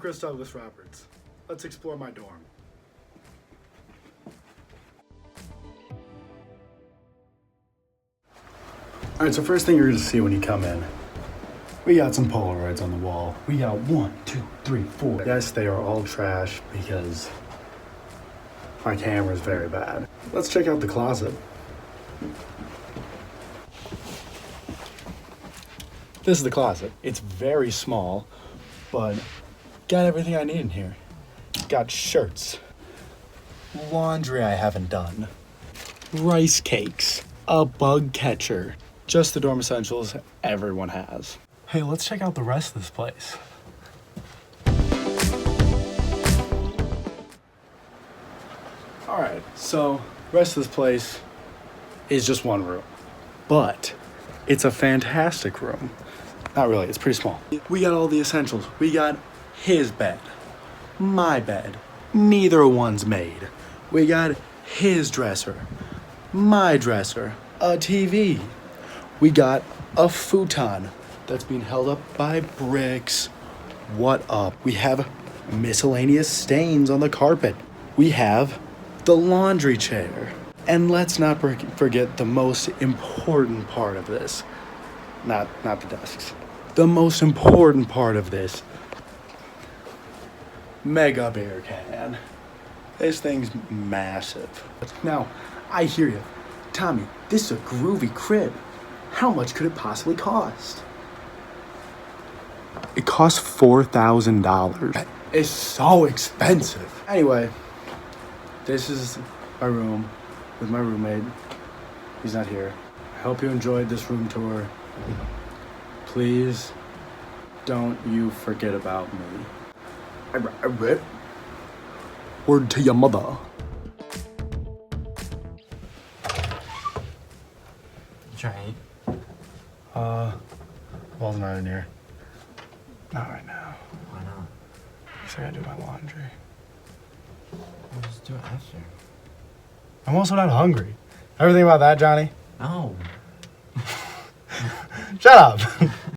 Chris Douglas Roberts. Let's explore my dorm. Alright, so first thing you're gonna see when you come in, we got some Polaroids on the wall. We got 1, 2, 3, 4. Yes, they are all trash because my camera is very bad. Let's check out the closet. This is the closet. It's very small, but got everything I need in here. Got shirts, laundry I haven't done, rice cakes, a bug catcher, just the dorm essentials everyone has. Hey, let's check out the rest of this place. All right, so the rest of this place is just one room, but it's a fantastic room. Not really, it's pretty small. We got all the essentials. We got his bed, my bed, neither one's made. We got his dresser, my dresser, a TV. We got a futon that's being held up by bricks. What up? We have miscellaneous stains on the carpet. We have the laundry chair. And let's not forget the most important part of this. Not the desks. The most important part of this. Mega beer can. This thing's massive. Now, I hear you. Tommy, this is a groovy crib. How much could it possibly cost? It costs $4,000. It's so expensive. Anyway, this is my room with my roommate. He's not here. I hope you enjoyed this room tour. Please don't you forget about me. I rip. Word to your mother. You trying to eat? Ball's not in here. Not right now. Why not? Because I gotta do my laundry. We'll just do it after. I'm also not hungry. Ever think about that, Johnny? No. Shut up.